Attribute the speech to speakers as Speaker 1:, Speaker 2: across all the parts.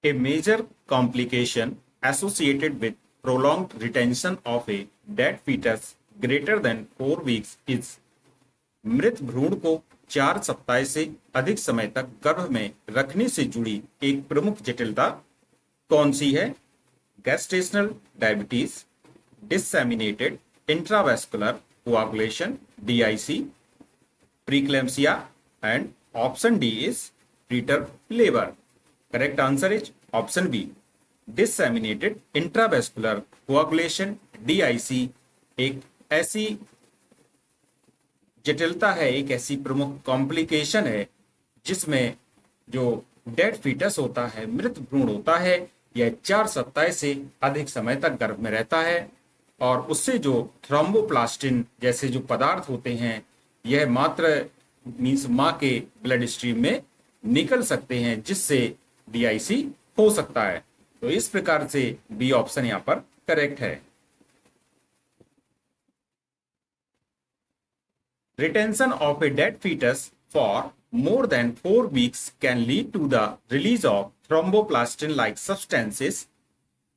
Speaker 1: A major complication associated with prolonged retention of a dead fetus greater than 4 weeks is मृत भ्रूण को 4 सप्ताह से अधिक समय तक गर्भ में रखने से जुड़ी एक प्रमुख जटिलता कौन सी है? Gestational diabetes, disseminated intravascular coagulation DIC, preeclampsia and option D is preterm labour. Correct answer is option B, disseminated intravascular coagulation DIC एक ऐसी जटिलता है, एक ऐसी प्रमुख कॉम्प्लिकेशन है जिसमें जो डेड फीटस होता है, मृत भ्रूण होता है, यह 4 सप्ताह से अधिक समय तक गर्भ में रहता है और उससे जो थ्रोम्बोप्लास्टिन जैसे जो पदार्थ होते हैं यह मात्र मीन्स माँ के ब्लड स्ट्रीम में निकल सकते हैं जिससे DIC हो सकता है. तो इस प्रकार से बी ऑप्शन यहाँ पर करेक्ट है. Retention of a dead fetus for more than 4 weeks can lead to the release of thromboplastin-like substances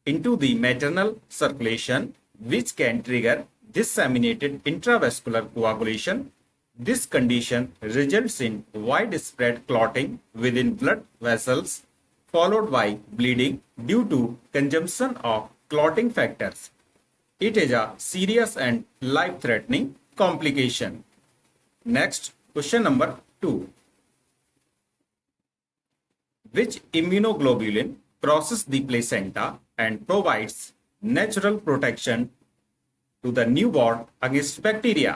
Speaker 1: into the maternal circulation, which can trigger disseminated intravascular coagulation. This condition results in widespread clotting within blood vessels, followed by bleeding due to consumption of clotting factors. It is a serious and life-threatening complication. Next, question number 2. Which immunoglobulin crosses the placenta and provides natural protection to the newborn against bacteria?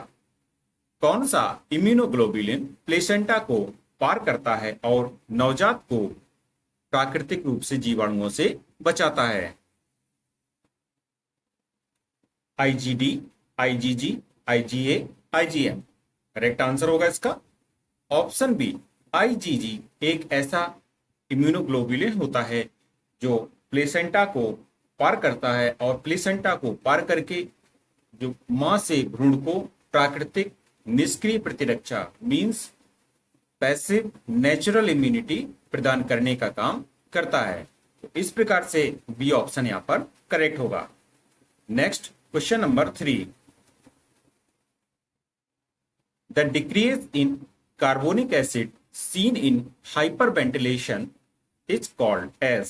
Speaker 1: कौन सा immunoglobulin placenta को पार करता है और नवजात को प्राकृतिक रूप से जीवाणुओं से बचाता है? IgD, IgG, IgA, IgM. Correct answer होगा इसका ऑप्शन बी, IgG एक ऐसा इम्यूनोग्लोबुलिन होता है जो प्लेसेंटा को पार करता है और प्लेसेंटा को पार करके जो मां से भ्रूण को प्राकृतिक निष्क्रिय प्रतिरक्षा मींस पैसिव नेचुरल इम्यूनिटी प्रदान करने का काम करता है. तो इस प्रकार से बी ऑप्शन यहां पर करेक्ट होगा. Next, question number 3. The decrease in carbonic acid seen in hyperventilation is called as.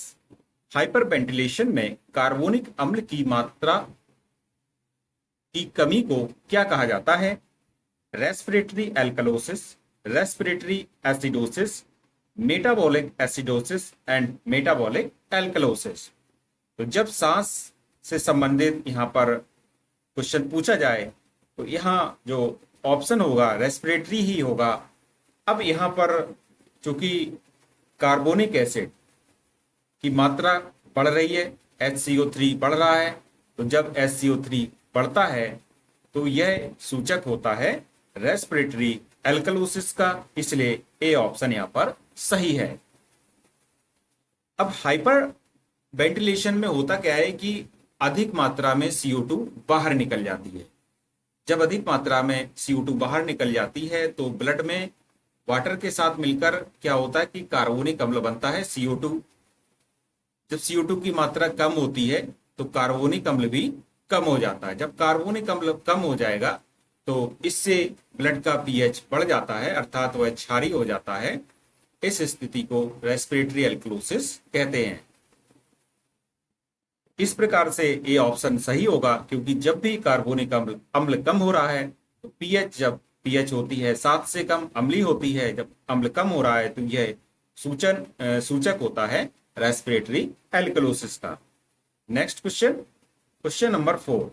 Speaker 1: hyperventilation में कार्बोनिक अम्ल की मात्रा की कमी को क्या कहा जाता है? Respiratory alkalosis, respiratory acidosis, metabolic acidosis and metabolic alkalosis. तो जब सांस से संबंधित यहाँ पर क्वेश्चन पूछा जाए तो यहाँ जो ऑप्शन होगा रेस्पिरेटरी ही होगा. अब यहाँ पर चूंकि कार्बोनिक एसिड की मात्रा बढ़ रही है, HCO3 बढ़ रहा है, तो जब HCO3 बढ़ता है तो यह सूचक होता है रेस्पिरेटरी एल्कलोसिस का, इसलिए ए ऑप्शन यहाँ पर सही है. अब हाइपर वेंटिलेशन में होता क्या है कि अधिक मात्रा में CO2 बाहर निकल जाती है. जब अधिक मात्रा में CO2 बाहर निकल जाती है तो ब्लड में वाटर के साथ मिलकर क्या होता है कि कार्बोनिक अम्ल बनता है CO2. जब CO2 की मात्रा कम होती है तो कार्बोनिक अम्ल भी कम हो जाता है. जब कार्बोनिक अम्ल कम हो जाएगा तो इससे ब्लड का pH बढ़ जाता है, अर्थात वह क्षारीय हो जाता है. इस स्थिति को रेस्पिरेटरी एल्कलोसिस कहते हैं. इस प्रकार से ए ऑप्शन सही होगा क्योंकि जब भी कार्बोनिक अम्ल कम हो रहा है तो pH जब pH होती है 7 से कम, अम्लीय होती है, जब अम्ल कम हो रहा है तो यह सूचक होता है रेस्पिरेटरी एल्कलोसिस का. Next question, question number 4.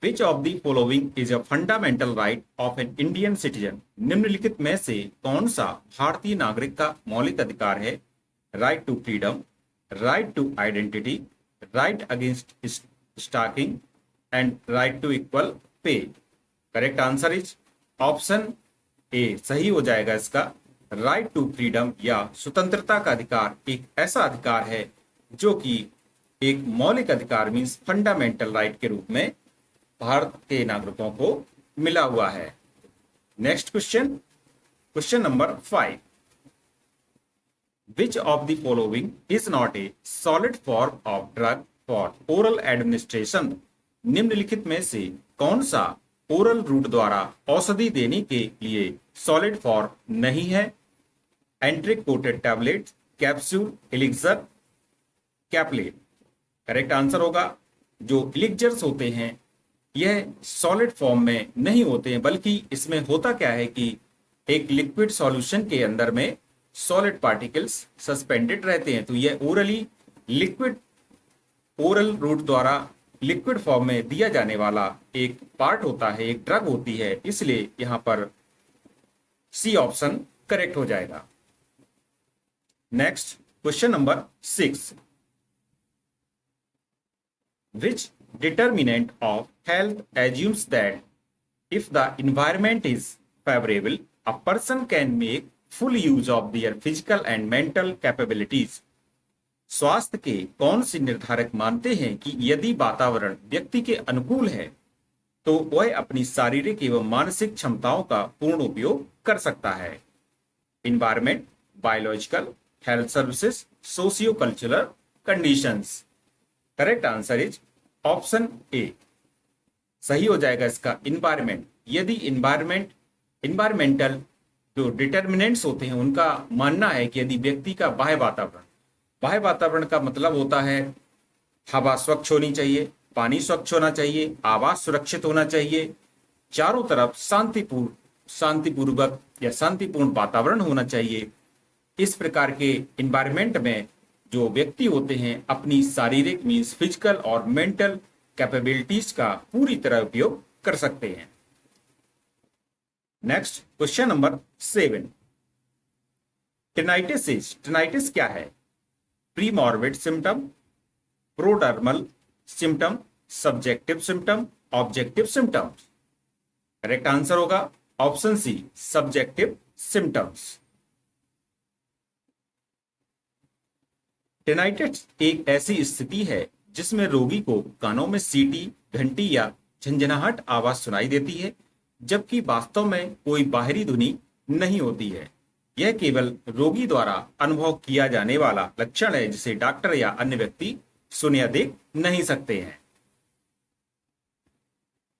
Speaker 1: Which of the following is a fundamental right of an Indian citizen? निम्नलिखित में से कौन सा भारतीय नागरिक का मौलिक अधिकार है? Right to freedom, right to identity, right against stalking and right to equal pay. Correct answer is option A सही हो जाएगा इसका. राइट टू फ्रीडम या स्वतंत्रता का अधिकार एक ऐसा अधिकार है जो कि एक मौलिक अधिकार मीन्स फंडामेंटल राइट के रूप में भारत के नागरिकों को मिला हुआ है. Next question, question number 5. Which of the following is not a solid form of drug for oral administration? निम्नलिखित में से कौन सा ओरल रूट द्वारा औषधि देने के लिए सॉलिड फॉर्म नहीं है? Enteric coated tablet, capsule, elixir, caplet. Correct answer होगा जो एलिक्सर्स होते हैं यह सॉलिड फॉर्म में नहीं होते हैं, बल्कि इसमें होता क्या है कि एक लिक्विड सॉल्यूशन के अंदर में सॉलिड पार्टिकल्स सस्पेंडेड रहते हैं। तो यह ओरली लिक्विड ओरल रूट द्वारा लिक्विड फॉर्म में दिया जाने वाला एक पार्ट होता है, एक ड्रग होती है, इसलिए यहां पर सी ऑप्शन करेक्ट हो जाएगा। Next question number 6, which determinant of health assumes that if the environment is favorable, a person can make full use of their physical and mental capabilities? स्वास्थ्य के कौन से निर्धारक मानते हैं कि यदि वातावरण व्यक्ति के अनुकूल है तो वह अपनी शारीरिक एवं मानसिक क्षमताओं का पूर्ण उपयोग कर सकता है? Environment, biological, health services, socio cultural conditions. Correct answer is option A, सही हो जाएगा इसका इन्वायरमेंट। यदि इन्वायरमेंटल जो डिटर्मिनेंट्स होते हैं उनका मानना है कि यदि व्यक्ति का बाह्य वातावरण का मतलब होता है हवा स्वच्छ होनी चाहिए, पानी स्वच्छ होना चाहिए, आवास सुरक्षित होना चाहिए, चारों तरफ शांतिपूर्वक या शांतिपूर्ण वातावरण होना चाहिए। इस प्रकार के इन्वायरमेंट में जो व्यक्ति होते हैं अपनी शारीरिक मीन्स फिजिकल और मेंटल कैपेबिलिटीज का पूरी तरह उपयोग कर सकते हैं। नेक्स्ट क्वेश्चन नंबर 7, टिनाइटिस क्या है? Premorbid symptom, prodromal symptom, subjective symptom, objective symptoms. Correct answer होगा option C, subjective symptoms. Tinnitus एक ऐसी स्थिति है जिसमें रोगी को कानों में सीटी, घंटी या झंझनाहट आवाज सुनाई देती है, जबकि वास्तव में कोई बाहरी ध्वनि नहीं होती है। यह केवल रोगी द्वारा अनुभव किया जाने वाला लक्षण है जिसे डॉक्टर या अन्य व्यक्ति सुन या देख नहीं सकते हैं।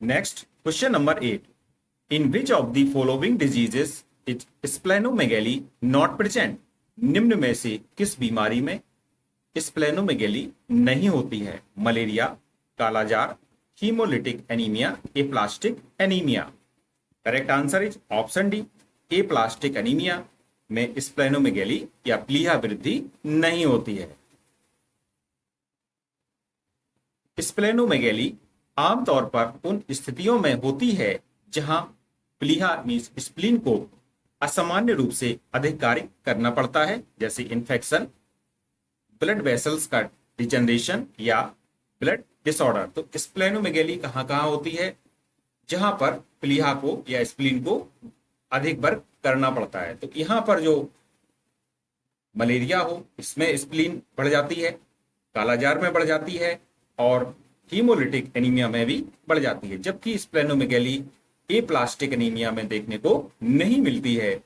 Speaker 1: Next question number 8, in which of the following diseases is splenomegaly not present? निम्न में से किस बीमारी में स्प्लेनोमेगेली नहीं होती है? Malaria, kala azar, haemolytic anaemia, aplastic anaemia. Correct answer is option D, aplastic anaemia में स्प्लेनोमेगेली या प्लीहा वृद्धि नहीं होती है। स्प्लेनोमेगेली आमतौर पर उन स्थितियों में होती है जहां प्लीहा मीन्स स्प्लीन को असामान्य रूप से अधिक कार्य करना पड़ता है, जैसे इन्फेक्शन, ब्लड वेसल्स का डिजनरेशन या ब्लड डिसऑर्डर। तो स्प्लेनोमेगेली कहाँ कहाँ होती है? जहां पर प्लीहा को या स्प्लीन को अधिक वर्क करना पड़ता है। तो यहां पर जो मलेरिया हो इसमें स्प्लीन बढ़ जाती है, कालाजार में बढ़ जाती है और हीमोलिटिक एनीमिया में भी बढ़ जाती है, जबकि स्प्लेनोमेगेली एप्लास्टिक एनीमिया में देखने को नहीं मिलती है।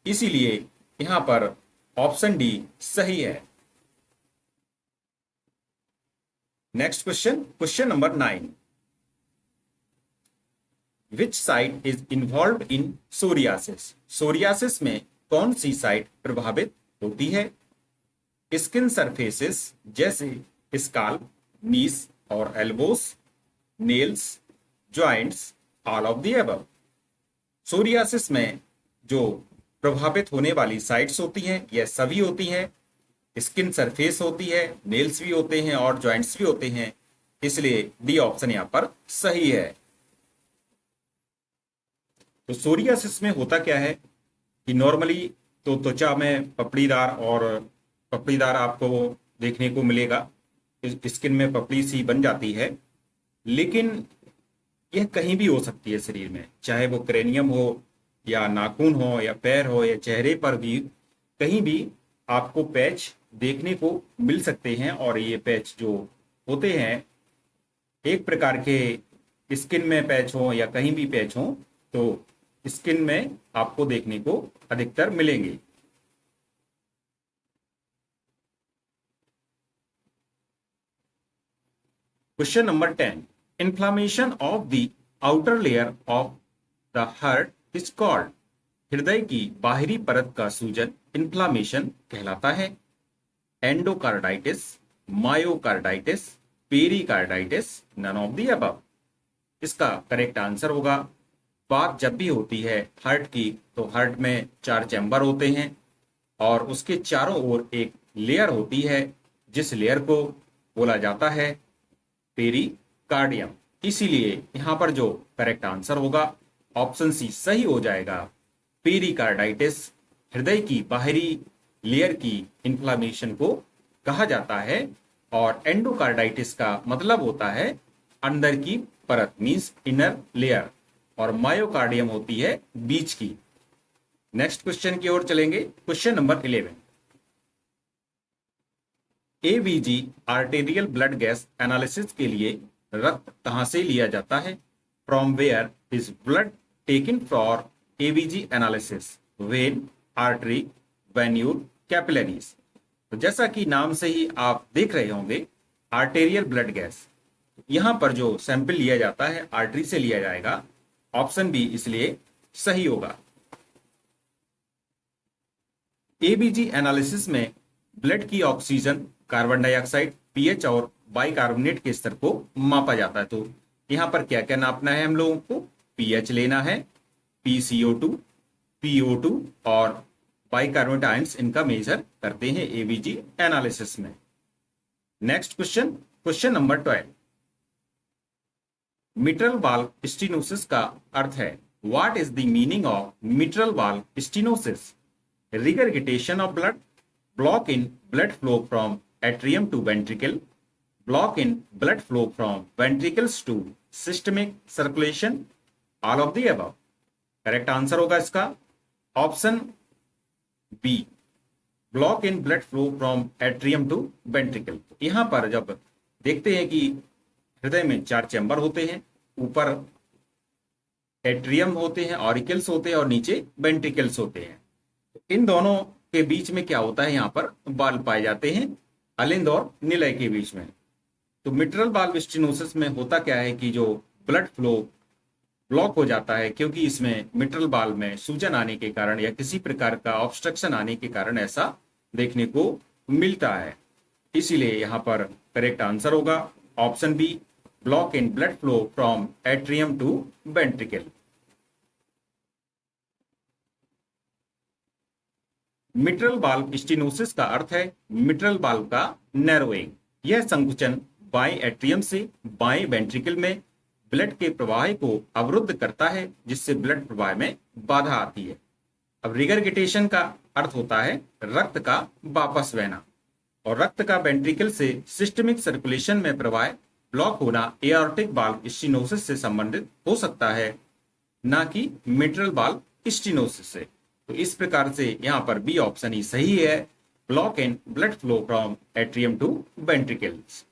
Speaker 1: इसीलिए यहां पर ऑप्शन डी सही है। Next question number 9, which site is involve in psoriasis? Psoriasis में कौन सी साइट प्रभावित होती है? स्किन सरफेसेस जैसे स्काल्प, नीस और elbows, nails, joints, all of the above. Psoriasis में जो प्रभावित होने वाली साइट्स होती हैं यह सभी होती हैं, स्किन सरफेस होती है, नेल्स भी होते हैं और जॉइंट्स भी होते हैं, इसलिए डी ऑप्शन यहां पर सही है। तो सोरियासिस में होता क्या है कि नॉर्मली तो त्वचा में पपड़ीदार आपको देखने को मिलेगा, स्किन में पपड़ी सी बन जाती है, लेकिन यह कहीं भी हो सकती है शरीर में, चाहे वो क्रेनियम हो या नाखून हो या पैर हो या चेहरे पर भी कहीं भी आपको पैच देखने को मिल सकते हैं। और ये पैच जो होते हैं एक प्रकार के स्किन में पैच हो या कहीं भी पैच हो तो स्किन में आपको देखने को अधिकतर मिलेंगे। Question number 10, inflammation of the outer layer of the heart is called. हृदय की बाहरी परत का सूजन इन्फ्लामेशन कहलाता है। Endocarditis, myocarditis, pericarditis, none of the above. इसका करेक्ट आंसर होगा, बात जब भी होती है हार्ट की तो हार्ट में 4 चैम्बर होते हैं और उसके चारों ओर एक लेयर होती है जिस लेयर को बोला जाता है पेरिकार्डियम। इसीलिए यहां पर जो करेक्ट आंसर होगा ऑप्शन सी सही हो जाएगा। पेरिकार्डाइटिस हृदय की बाहरी लेयर की इन्फ्लामेशन को कहा जाता है और एंडोकार्डाइटिस का मतलब होता है अंदर की परत, मींस इनर लेयर, और मायोकार्डियम होती है बीच की। नेक्स्ट क्वेश्चन की ओर चलेंगे। Question number 11, ABG arterial blood gas analysis के लिए रक्त कहां से लिया जाता है? From where is blood taken for ABG analysis? Vein, artery, venule, capillaries. तो जैसा कि नाम से ही आप देख रहे होंगे आर्टेरियल ब्लड गैस, यहां पर जो सैंपल लिया जाता है आर्टरी से लिया जाएगा। ऑप्शन बी इसलिए सही होगा। एबीजी एनालिसिस में ब्लड की ऑक्सीजन, कार्बन डाइऑक्साइड, पीएच और बाइकार्बोनेट के स्तर को मापा जाता है। तो यहां पर क्या क्या नापना है हम लोगों को? पीएच लेना है, PCO2, PO2 और बाइकार्बोनेट आयंस, इनका मेजर करते हैं एबीजी एनालिसिस में। Next question, question number 12, mitral valve stenosis का अर्थ है। What is the meaning of mitral valve stenosis? Regurgitation of blood, block in blood flow from atrium to ventricle, block in blood flow from ventricles to systemic circulation, all of the above। Correct answer होगा इसका option B, block in blood flow from atrium to ventricle. यहां पर जब देखते हैं कि हृदय में 4 चैम्बर होते हैं, ऊपर एट्रियम होते हैं, ऑरिकल्स होते हैं और नीचे वेंट्रिकल्स होते हैं। इन दोनों के बीच में क्या होता है, यहाँ पर बाल पाए जाते हैं अलिंद और निलय के बीच में। तो मिट्रल वाल्व स्टेनोसिस में होता क्या है कि जो ब्लड फ्लो ब्लॉक हो जाता है, क्योंकि इसमें मिट्रल वाल्व में सूजन आने के कारण या किसी प्रकार का ऑब्स्ट्रक्शन आने के कारण ऐसा देखने को मिलता है। इसीलिए यहाँ पर करेक्ट आंसर होगा option B, block in blood flow from atrium to ventricle. Mitral valve stenosis का अर्थ है मिट्रल वाल्व का नैरोइंग। यह संकुचन बाएं एट्रियम से बाएं वेंट्रिकल में ब्लड के प्रवाह को अवरुद्ध करता है, जिससे ब्लड प्रवाह में बाधा आती है। अब रिगरगिटेशन का अर्थ होता है रक्त का वापस बहना, और रक्त का वेंट्रिकल से सिस्टमिक सर्कुलेशन में प्रवाह ब्लॉक होना एओर्टिक वाल्व स्टेनोसिस से संबंधित हो सकता है, ना कि मिट्रल वाल्व स्टेनोसिस से। तो इस प्रकार से यहां पर बी ऑप्शन ही सही है, block in blood flow from atrium to ventricles.